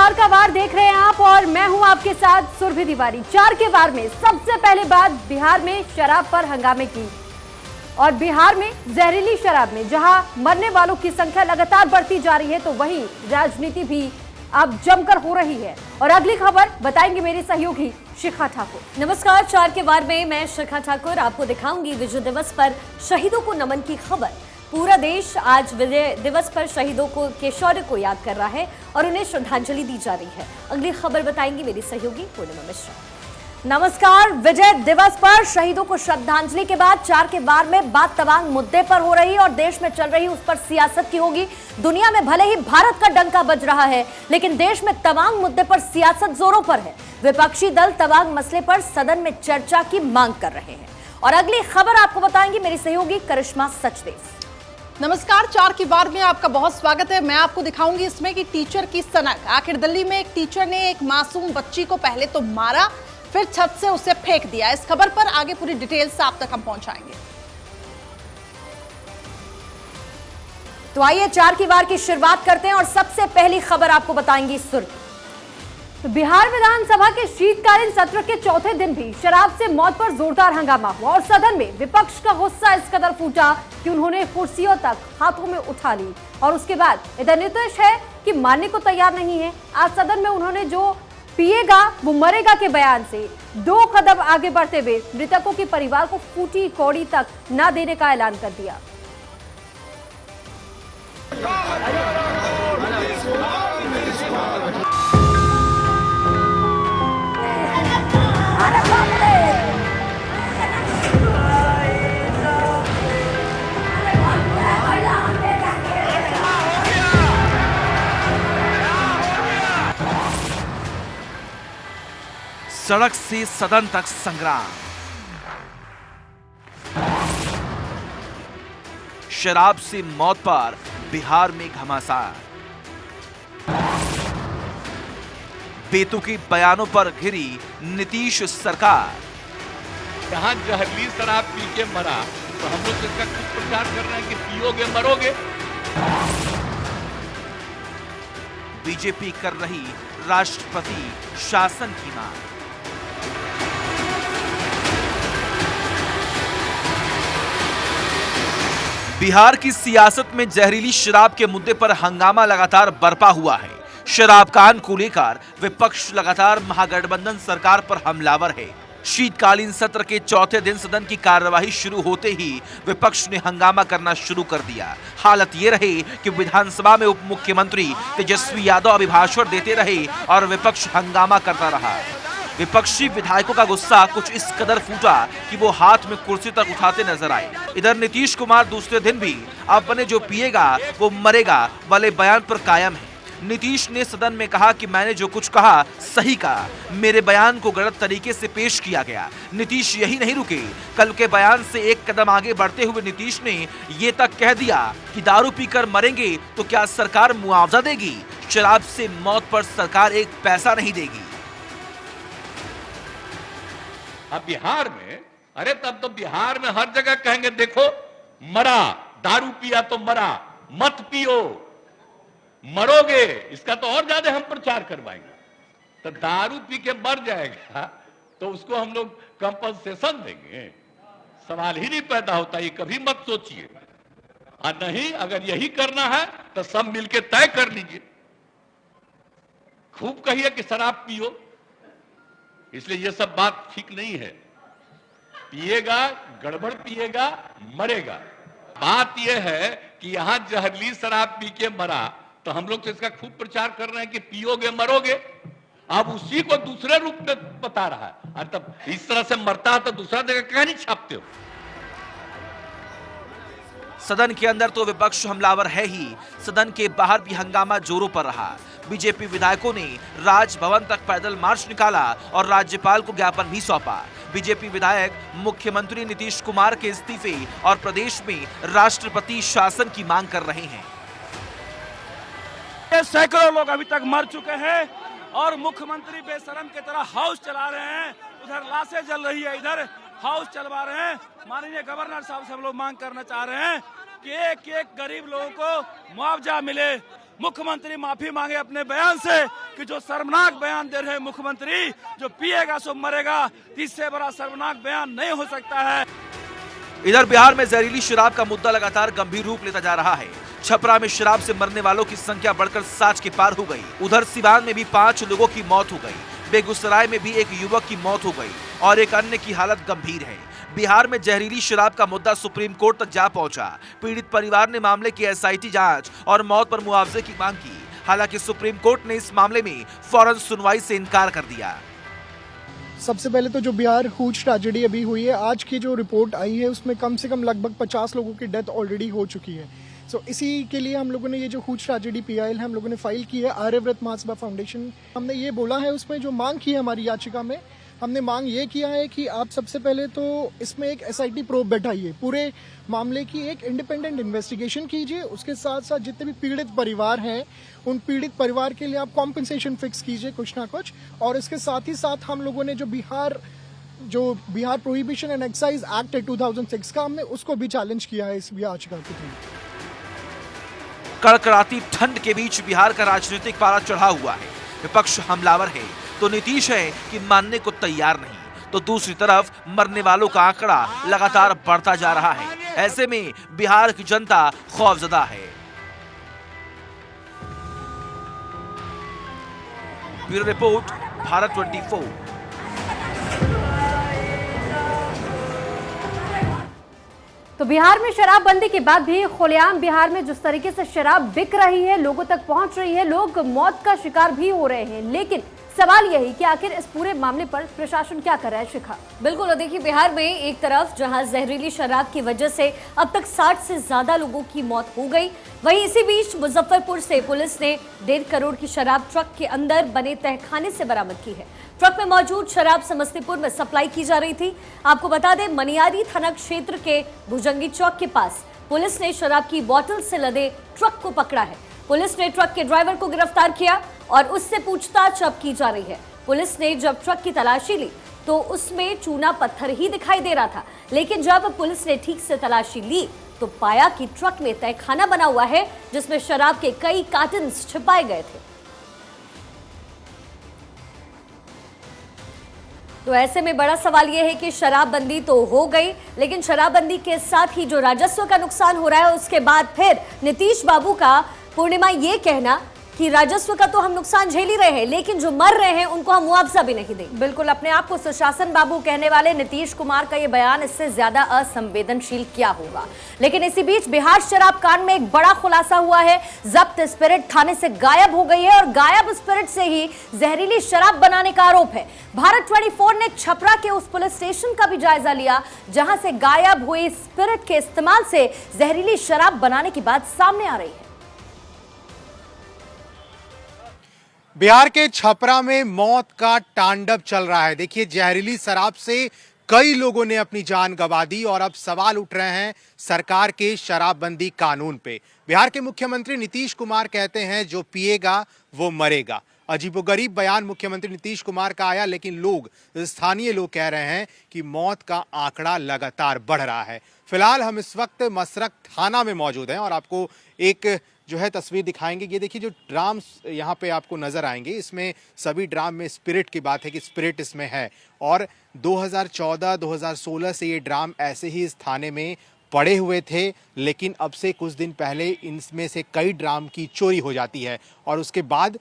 चार का वार देख रहे हैं आप और मैं हूं आपके साथ सुरभि तिवारी। चार के वार में सबसे पहले बात बिहार में शराब पर हंगामे की और बिहार में जहरीली शराब में जहां मरने वालों की संख्या लगातार बढ़ती जा रही है तो वहीं राजनीति भी अब जमकर हो रही है। और अगली खबर बताएंगे मेरी सहयोगी शिखा ठाकुर। नमस्कार, चार के वार में मैं शिखा ठाकुर आपको दिखाऊंगी विजय दिवस पर शहीदों को नमन की खबर। पूरा देश आज विजय दिवस पर शहीदों के शौर्य को याद कर रहा है और उन्हें श्रद्धांजलि दी जा रही है। अगली खबर बताएंगी मेरी सहयोगी पूर्णिमा मिश्रा। नमस्कार। विजय दिवस पर शहीदों को श्रद्धांजलि के बाद चार के वार में बात तमाम मुद्दे पर हो रही और देश में चल रही उस पर सियासत की होगी। दुनिया में भले ही भारत का डंका बज रहा है लेकिन देश में तमाम मुद्दे पर सियासत जोरों पर है। विपक्षी दल तमाम मसले पर सदन में चर्चा की मांग कर रहे हैं। और अगली खबर आपको बताएंगी मेरी सहयोगी करिश्मा सचदेव। नमस्कार, चार की वार में आपका बहुत स्वागत है। मैं आपको दिखाऊंगी इसमें कि टीचर की सनक। आखिर दिल्ली में एक टीचर ने एक मासूम बच्ची को पहले तो मारा, फिर छत से उसे फेंक दिया। इस खबर पर आगे पूरी डिटेल्स आप तक हम पहुंचाएंगे। तो आइए चार की वार की शुरुआत करते हैं और सबसे पहली खबर आपको बताएंगी सुर्खी। तो बिहार विधानसभा के शीतकालीन सत्र के चौथे दिन भी शराब से मौत पर जोरदार हंगामा हुआ और सदन में विपक्ष का गुस्सा इस कदर फूटा कि उन्होंने कुर्सियों तक हाथों में उठा ली। और उसके बाद इधर नीतीश है कि मानने को तैयार नहीं है। आज सदन में उन्होंने जो पिएगा वो मरेगा के बयान से 2 कदम आगे बढ़ते हुए मृतकों के परिवार को फूटी कौड़ी तक न देने का ऐलान कर दिया। सड़क से सदन तक संग्राम। शराब से मौत पर बिहार में घमासान। बेतुकी बयानों पर घिरी नीतीश सरकार। जहां जहरीली शराब पी के मरा तो हम लोग इसका कुछ प्रचार कर रहे हैं कि पियोगे मरोगे। बीजेपी कर रही राष्ट्रपति शासन की मांग। बिहार की सियासत में जहरीली शराब के मुद्दे पर हंगामा लगातार बरपा हुआ है। शराब कांड को लेकर विपक्ष लगातार महागठबंधन सरकार पर हमलावर है। शीतकालीन सत्र के चौथे दिन सदन की कार्यवाही शुरू होते ही विपक्ष ने हंगामा करना शुरू कर दिया। हालत ये रहे कि विधानसभा में उप मुख्यमंत्री तेजस्वी यादव अभिभाषण देते रहे और विपक्ष हंगामा करता रहा। विपक्षी विधायकों का गुस्सा कुछ इस कदर फूटा कि वो हाथ में कुर्सी तक उठाते नजर आए। इधर नीतीश कुमार दूसरे दिन भी अपने जो पिएगा वो मरेगा वाले बयान पर कायम है। नीतीश ने सदन में कहा कि मैंने जो कुछ कहा सही कहा, मेरे बयान को गलत तरीके से पेश किया गया। नीतीश यही नहीं रुके, कल के बयान से एक कदम आगे बढ़ते हुए नीतीश ने ये तक कह दिया कि दारू पीकर मरेंगे तो क्या सरकार मुआवजा देगी? शराब से मौत पर सरकार एक पैसा नहीं देगी। अब बिहार में, अरे तब तो बिहार में हर जगह कहेंगे देखो मरा, दारू पिया तो मरा, मत पियो मरोगे। इसका तो और ज्यादा हम प्रचार करवाएंगे। तो दारू पी के मर जाएगा तो उसको हम लोग कंपनसेशन देंगे? सवाल ही नहीं पैदा होता, ये कभी मत सोचिए। और नहीं, अगर यही करना है तो सब मिलके तय कर लीजिए। खूब कहिए कि शराब पियो, इसलिए ये सब बात ठीक नहीं है। पिएगा, गड़बड़ पिएगा, मरेगा। बात यह है कि यहां जहरीली शराब पी के मरा तो हम लोग तो इसका खूब प्रचार कर रहे हैं कि पियोगे मरोगे। अब उसी को दूसरे रूप में बता रहा है। और तब इस तरह से मरता है तो दूसरा जगह कहीं नहीं छापते हो। सदन के अंदर तो विपक्ष हमलावर है ही, सदन के बाहर भी हंगामा जोरों पर रहा। बीजेपी विधायकों ने राजभवन तक पैदल मार्च निकाला और राज्यपाल को ज्ञापन भी सौंपा। बीजेपी विधायक मुख्यमंत्री नीतीश कुमार के इस्तीफे और प्रदेश में राष्ट्रपति शासन की मांग कर रहे हैं। सैकड़ों लोग अभी तक मर चुके हैं और मुख्यमंत्री बेशरम की तरह हाउस चला रहे हैं। उधर लाशें जल रही है, इधर हाउस चलवा रहे हैं। माननीय गवर्नर साहब से हम लोग मांग करना चाह रहे हैं कि एक एक गरीब लोगों को मुआवजा मिले। मुख्यमंत्री माफी मांगे अपने बयान से कि जो शर्मनाक बयान दे रहे हैं मुख्यमंत्री, जो पिएगा सो मरेगा, इससे बड़ा शर्मनाक बयान नहीं हो सकता है। इधर बिहार में जहरीली शराब का मुद्दा लगातार गंभीर रूप लेता जा रहा है। छपरा में शराब से मरने वालों की संख्या बढ़कर 60 के पार हो गई। उधर सिवान में भी 5 लोगों की मौत हो गई। बेगूसराय में भी एक युवक की मौत हो गई और एक अन्य की हालत गंभीर है। बिहार में जहरीली शराब का मुद्दा सुप्रीम कोर्ट तक जा पहुंचा। पीड़ित परिवार ने मामले की एसआईटी जांच और मौत पर मुआवजे की मांग की। हालांकि सुप्रीम कोर्ट ने इस मामले में फौरन सुनवाई से इनकार कर दिया। सबसे पहले तो जो बिहार हूज ट्रेजेडी अभी हुई है, आज की जो रिपोर्ट आई है उसमें कम से कम लगभग 50 लोगों की डेथ ऑलरेडी हो चुकी है। सो इसी के लिए हम लोगों ने ये जो हूज ट्रेजेडी PIL है हम लोगों ने फाइल की है आर्यव्रत महासभा फाउंडेशन। हमने ये बोला है उसमें जो मांग की है हमारी याचिका में, हमने मांग ये किया है कि आप सबसे पहले तो इसमें एक SIT प्रोब बैठाइए, पूरे मामले की एक इंडिपेंडेंट इन्वेस्टिगेशन कीजिए। उसके साथ साथ जितने भी पीड़ित परिवार हैं उन पीड़ित परिवार के लिए आप कॉम्पनसेशन फिक्स कीजिए कुछ ना कुछ। और इसके साथ ही साथ हम लोगों ने जो Bihar prohibition and excise act है 2006 का, हमने उसको भी चैलेंज किया है इस याचिका के थ्रू। कड़कड़ाती ठंड के बीच बिहार का राजनीतिक पारा चढ़ा हुआ है। विपक्ष हमलावर है तो नीतीश है कि मानने को तैयार नहीं, तो दूसरी तरफ मरने वालों का आंकड़ा लगातार बढ़ता जा रहा है। ऐसे में बिहार की जनता खौफजदा है। Bureau report, Bharat 24। तो बिहार में शराबबंदी के बाद भी खुलेआम बिहार में जिस तरीके से शराब बिक रही है, लोगों तक पहुंच रही है, लोग मौत का शिकार भी हो रहे हैं। लेकिन सवाल यही कि आखिर इस पूरे मामले पर प्रशासन क्या कर रहा है। शिखा, बिल्कुल। और देखिए, बिहार में एक तरफ जहां जहरीली शराब की वजह से अब तक 60 से ज्यादा लोगों की मौत हो गई, वहीं इसी बीच मुजफ्फरपुर से पुलिस ने 1.5 करोड़ की शराब ट्रक के अंदर बने तहखाने से बरामद की है। ट्रक में मौजूद शराब समस्तीपुर में सप्लाई की जा रही थी। आपको बता दें, मनियारी थाना क्षेत्र के भुजंगी चौक के पास पुलिस ने शराब की बोतल से लदे ट्रक को पकड़ा है। पुलिस ने ट्रक के ड्राइवर को गिरफ्तार किया और उससे पूछताछ अब की जा रही है। पुलिस ने जब ट्रक की तलाशी ली तो उसमें चूना पत्थर ही दिखाई दे रहा था, लेकिन जब पुलिस ने ठीक से तलाशी ली तो पाया कि ट्रक में तहखाना बना हुआ है जिसमें शराब के कई कार्टन छिपाए गए थे। तो ऐसे में बड़ा सवाल यह है कि शराबबंदी तो हो गई, लेकिन शराबबंदी के साथ ही जो राजस्व का नुकसान हो रहा है, उसके बाद फिर नीतीश बाबू का पूर्णिमा ये कहना कि राजस्व का तो हम नुकसान झेल ही रहे हैं, लेकिन जो मर रहे हैं उनको हम मुआवजा भी नहीं देंगे। बिल्कुल, अपने आप को सुशासन बाबू कहने वाले नीतीश कुमार का ये बयान इससे ज्यादा असंवेदनशील क्या होगा। लेकिन इसी बीच बिहार शराब कांड में एक बड़ा खुलासा हुआ है। जब्त स्पिरिट थाने से गायब हो गई है और गायब स्पिरिट से ही जहरीली शराब बनाने का आरोप है। भारत 24 ने छपरा के उस पुलिस स्टेशन का भी जायजा लिया जहां से गायब हुई स्पिरिट के इस्तेमाल से जहरीली शराब बनाने की बात सामने आ रही है। बिहार के छपरा में मौत का तांडव चल रहा है। देखिए, जहरीली शराब से कई लोगों ने अपनी जान गंवा दी और अब सवाल उठ रहे हैं सरकार के शराबबंदी कानून पे। बिहार के मुख्यमंत्री नीतीश कुमार कहते हैं जो पिएगा वो मरेगा। अजीबोगरीब बयान मुख्यमंत्री नीतीश कुमार का आया, लेकिन स्थानीय लोग कह रहे हैं कि मौत का आंकड़ा लगातार बढ़ रहा है। फिलहाल हम इस वक्त मसरख थाना में मौजूद हैं और आपको एक जो है तस्वीर दिखाएंगे। ये देखिए, जो ड्राम यहाँ पे आपको नजर आएंगे, इसमें सभी ड्राम में स्पिरिट की बात है कि स्पिरिट इसमें है और 2014-2016 से ये ड्राम ऐसे ही इस थाने में पड़े हुए थे, लेकिन अब से कुछ दिन पहले इनमें से कई ड्राम की चोरी हो जाती है और उसके बाद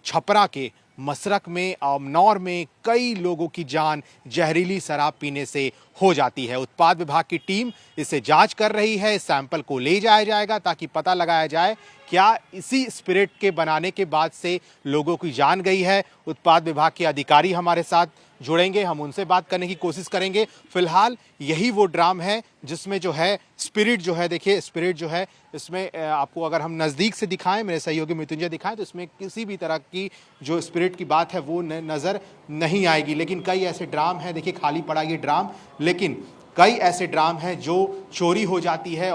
छपरा के मसरख में, अमनौर में कई लोगों की जान जहरीली शराब पीने से हो जाती है। उत्पाद विभाग की टीम इसे जांच कर रही है। इस सैंपल को ले जाया जाएगा ताकि पता लगाया जाए क्या इसी स्पिरिट के बनाने के बाद से लोगों की जान गई है। उत्पाद विभाग के अधिकारी हमारे साथ जुड़ेंगे, हम उनसे बात करने की कोशिश करेंगे। फिलहाल यही वो ड्राम है जिसमें जो है स्पिरिट जो है, देखिए स्पिरिट जो है इसमें आपको अगर हम नज़दीक से दिखाएं, मेरे सहयोगी मृत्युंजय दिखाएं, तो इसमें किसी भी तरह की जो स्पिरिट की बात है वो नज़र नहीं आएगी। लेकिन कई ऐसे ड्राम हैं, देखिए खाली पड़ा ये ड्राम, लेकिन कई ऐसे ड्राम हैं जो चोरी हो जाती है।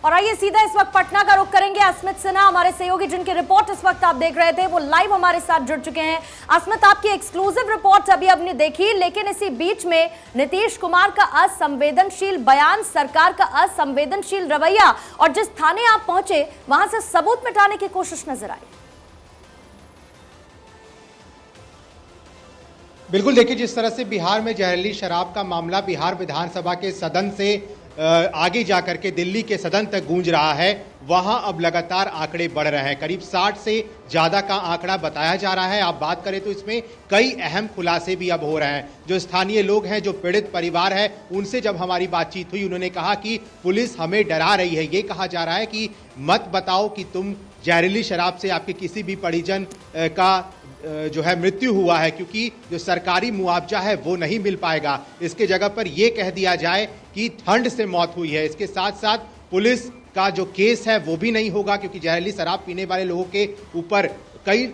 और आइए सीधा इस वक्त पटना का रुख करेंगे। अस्मित सिन्हा हमारे सहयोगी, जिनकी रिपोर्ट इस वक्त आप देख रहे थे, वो लाइव हमारे साथ जुड़ चुके हैं। अस्मित, आपकी एक्सक्लूसिव रिपोर्ट अभी आपने देखी, लेकिन इसी बीच में नीतीश कुमार का असंवेदनशील बयान, सरकार का असंवेदनशील रवैया और जिस थाने आप पहुंचे वहां से सबूत मिटाने की कोशिश नजर आई। बिल्कुल, देखिए जिस तरह से बिहार में जहरीली शराब का मामला बिहार विधानसभा के सदन से आगे जाकर के दिल्ली के सदन तक गूंज रहा है, वहां अब लगातार आंकड़े बढ़ रहे हैं। करीब 60 से ज़्यादा का आंकड़ा बताया जा रहा है। आप बात करें तो इसमें कई अहम खुलासे भी अब हो रहे हैं। जो स्थानीय लोग हैं, जो पीड़ित परिवार है, उनसे जब हमारी बातचीत हुई, उन्होंने कहा कि पुलिस हमें डरा रही है। ये कहा जा रहा है कि मत बताओ कि तुम जहरीली शराब से आपके किसी भी परिजन का जो है मृत्यु हुआ है, क्योंकि जो सरकारी मुआवजा है वो नहीं मिल पाएगा। इसके जगह पर यह कह दिया जाए कि ठंड से मौत हुई है। इसके साथ साथ पुलिस का जो केस है वो भी नहीं होगा, क्योंकि जहरीली शराब पीने वाले लोगों के ऊपर कई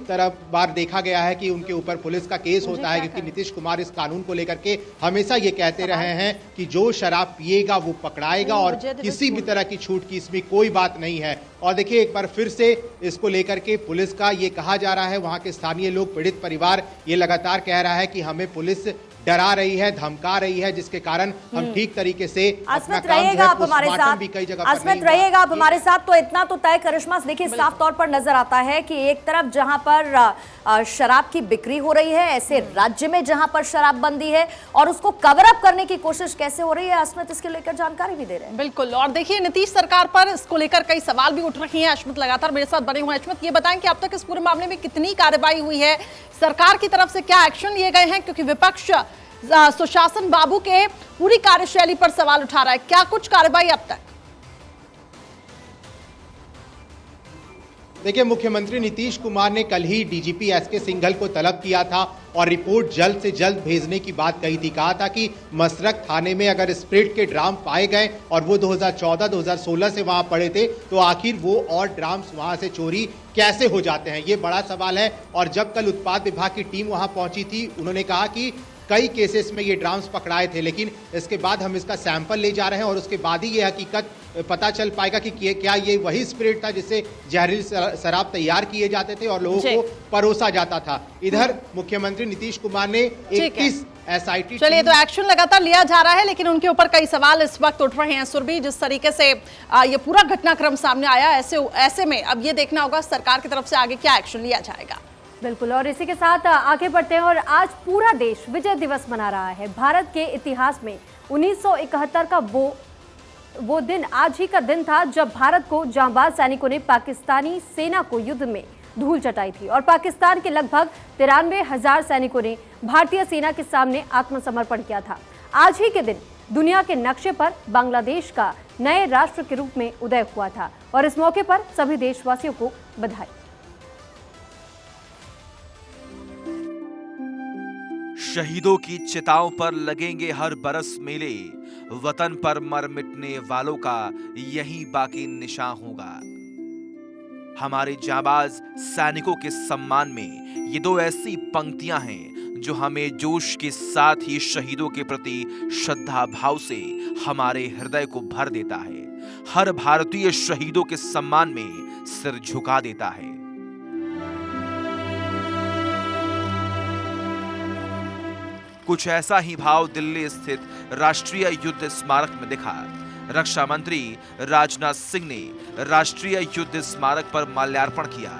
बार देखा गया है कि उनके ऊपर पुलिस का केस होता है, क्योंकि नीतीश कुमार इस कानून को लेकर के हमेशा ये कहते रहे हैं कि जो शराब पिएगा वो पकड़ाएगा और किसी भी तरह की छूट की इसमें कोई बात नहीं है। और देखिए एक बार फिर से इसको लेकर के पुलिस का ये कहा जा रहा है, वहां के स्थानीय लोग, पीड़ित परिवार ये लगातार कह रहा है कि हमें पुलिस डरा रही है, धमका रही है, जिसके कारण हम ठीक तरीके से अपना काम जो है पोस्टमार्टम भी कई जगह पर नहीं हुआ। रहिएगा आप हमारे साथ। तो इतना तो तय करिश्मा देखिए साफ तौर पर नजर आता है कि एक तरफ जहां पर शराब की बिक्री हो रही है, ऐसे राज्य में जहां पर शराबबंदी है, और उसको कवर अप करने की कोशिश कैसे हो रही है, अस्मित इसके लेकर जानकारी भी दे रहे हैं। बिल्कुल, और देखिए नीतीश सरकार पर इसको लेकर कई सवाल भी उठ रहे हैं। अश्मित लगातार मेरे साथ बने हुए हैं। अश्मित, ये बताएं कि अब तक इस पूरे मामले में कितनी कार्रवाई हुई है, सरकार की तरफ से क्या एक्शन लिए गए हैं, क्योंकि विपक्ष सुशासन बाबू के पूरी कार्यशैली पर सवाल उठा रहा है। क्या कुछ कार्रवाई अब तक? देखिए, मुख्यमंत्री नीतीश कुमार ने कल ही डीजीपी एसके सिंघल को तलब किया था और रिपोर्ट जल्द से जल्द भेजने की बात कही थी। कहा था कि मसरख थाने में अगर स्प्रिट के ड्राम पाए गए और वो 2014-2016 से वहां पड़े थे, तो आखिर वो और ड्राम्स वहां से चोरी कैसे हो जाते हैं, ये बड़ा सवाल है। और जब कल उत्पाद विभाग की टीम वहां पहुंची थी, उन्होंने कहा कि कई केसेस में ये ड्राम्स पकड़ाए थे, लेकिन इसके बाद हम इसका सैंपल ले जा रहे हैं और उसके बाद ही ये हकीकत पता चल पाएगा कि क्या ये वही स्पिरिट था जिससे जहरीली शराब तैयार किए जाते थे और लोगों को परोसा जाता था। इधर मुख्यमंत्री नीतीश कुमार ने 21 SIT, चलिए तो एक्शन लगातार लिया जा रहा है, लेकिन उनके ऊपर कई सवाल इस वक्त उठ रहे हैं। सुरभि, जिस तरीके से ये पूरा घटनाक्रम सामने आया, ऐसे में अब ये देखना होगा सरकार की तरफ से आगे क्या एक्शन लिया जाएगा। बिल्कुल, और इसी के साथ आगे बढ़ते हैं। और आज पूरा देश विजय दिवस मना रहा है। भारत के इतिहास में 1971 का वो दिन आज ही का दिन था जब भारत को जांबाज सैनिकों ने पाकिस्तानी सेना को युद्ध में धूल चटाई थी और पाकिस्तान के लगभग 93,000 सैनिकों ने भारतीय सेना के सामने आत्मसमर्पण किया था। आज ही के दिन दुनिया के नक्शे पर बांग्लादेश का नए राष्ट्र के रूप में उदय हुआ था और इस मौके पर सभी देशवासियों को बधाई। शहीदों की चिताओं पर लगेंगे हर बरस मेले, वतन पर मर मिटने वालों का यही बाकी निशान होगा। हमारे जाबाज सैनिकों के सम्मान में ये दो ऐसी पंक्तियां हैं जो हमें जोश के साथ ही शहीदों के प्रति श्रद्धा भाव से हमारे हृदय को भर देता है। हर भारतीय शहीदों के सम्मान में सिर झुका देता है। कुछ ऐसा ही भाव दिल्ली स्थित राष्ट्रीय युद्ध स्मारक में दिखा। रक्षा मंत्री राजनाथ सिंह ने राष्ट्रीय युद्ध स्मारक पर माल्यार्पण किया।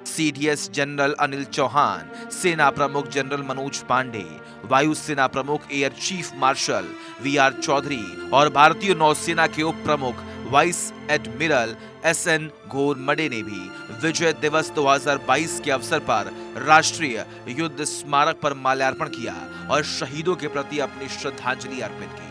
सीडीएस जनरल अनिल चौहान, सेना प्रमुख जनरल मनोज पांडे, वायुसेना प्रमुख air chief marshal VR Chaudhary और भारतीय नौसेना के उप प्रमुख वाइस एडमिरल SN घोरमडे ने भी विजय दिवस 2022 के अवसर पर राष्ट्रीय युद्ध स्मारक पर माल्यार्पण किया और शहीदों के प्रति अपनी श्रद्धांजलि अर्पित की।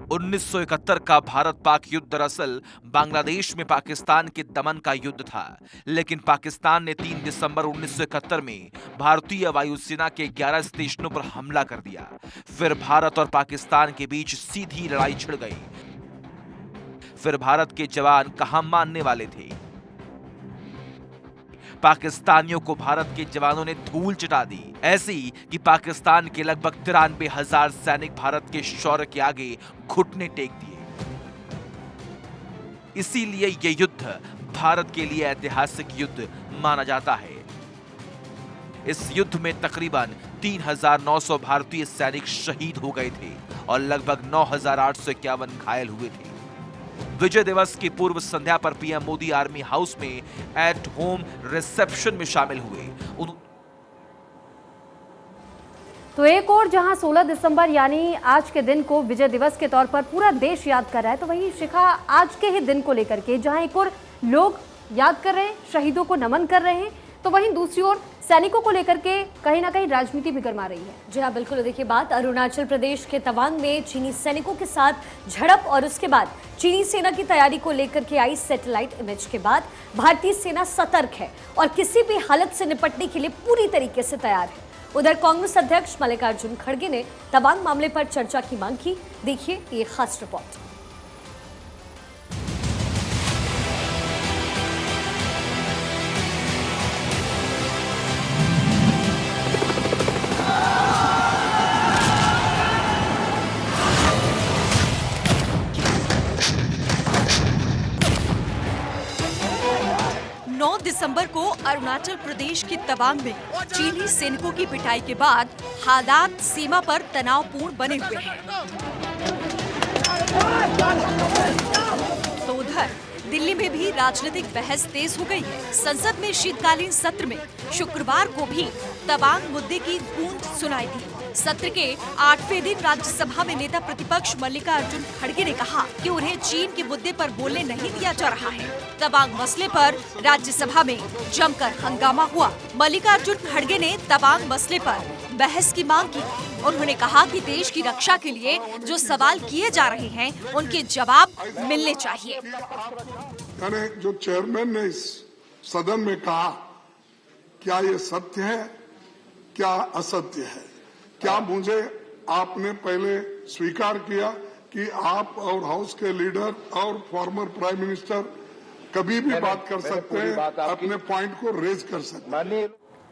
1971 का भारत पाक युद्ध दरअसल बांग्लादेश में पाकिस्तान के दमन का युद्ध था, लेकिन पाकिस्तान ने 3 दिसंबर 1971 में भारतीय वायुसेना के 11 स्टेशनों पर हमला कर दिया। फिर भारत और पाकिस्तान के बीच सीधी लड़ाई छिड़ गई। फिर भारत के जवान कहां मानने वाले थे। पाकिस्तानियों को भारत के जवानों ने धूल चटा दी, ऐसी कि पाकिस्तान के लगभग 93,000 सैनिक भारत के शौर्य के आगे घुटने टेक दिए। इसीलिए ये युद्ध भारत के लिए ऐतिहासिक युद्ध माना जाता है। इस युद्ध में तकरीबन 3,900 भारतीय सैनिक शहीद हो गए थे और लगभग 9,851 घायल हुए थे। विजय दिवस की पूर्व संध्या पर पीएम मोदी आर्मी हाउस में एट होम रिसेप्शन में शामिल हुए। तो एक और जहां 16 दिसंबर यानी आज के दिन को विजय दिवस के तौर पर पूरा देश याद कर रहा है, तो वहीं शिखा आज के ही दिन को लेकर के जहां एक और लोग याद कर रहे हैं, शहीदों को नमन कर रहे हैं, तो वहीं दूसरी ओर सैनिकों को लेकर के कहीं ना कहीं राजनीति भी गरमा रही है। जी हाँ, बिल्कुल। देखिए, बात अरुणाचल प्रदेश के तवांग में चीनी सैनिकों के साथ झड़प और उसके बाद चीनी सेना की तैयारी को लेकर के आई सैटेलाइट इमेज के बाद भारतीय सेना सतर्क है और किसी भी हालत से निपटने के लिए पूरी तरीके से तैयार है। उधर कांग्रेस अध्यक्ष मल्लिकार्जुन खड़गे ने तवांग मामले पर चर्चा की मांग की। देखिए ये खास रिपोर्ट। 9 दिसंबर को अरुणाचल प्रदेश के तवांग में चीनी सैनिकों की पिटाई के बाद हालात सीमा पर तनावपूर्ण बने हुए हैं। तो उधर दिल्ली में भी राजनीतिक बहस तेज हो गई है। संसद में शीतकालीन सत्र में शुक्रवार को भी तवांग मुद्दे की गूंज सुनाई दी। सत्र के 8वें दिन राज्यसभा में नेता प्रतिपक्ष मल्लिकार्जुन खड़गे ने कहा कि उन्हें चीन के मुद्दे पर बोलने नहीं दिया जा रहा है। तवांग मसले पर राज्यसभा में जमकर हंगामा हुआ। मल्लिकार्जुन खड़गे ने तवांग मसले पर बहस की मांग की। उन्होंने कहा कि देश की रक्षा के लिए जो सवाल किए जा रहे हैं उनके जवाब मिलने चाहिए। यानी जो चेयरमैन ने इस सदन में कहा, क्या ये सत्य है, क्या असत्य है? क्या मुझे आपने पहले स्वीकार किया कि आप और हाउस के लीडर और फॉर्मर प्राइम मिनिस्टर कभी भी बात कर सकते हैं, अपने पॉइंट को रेज कर सकते हैं।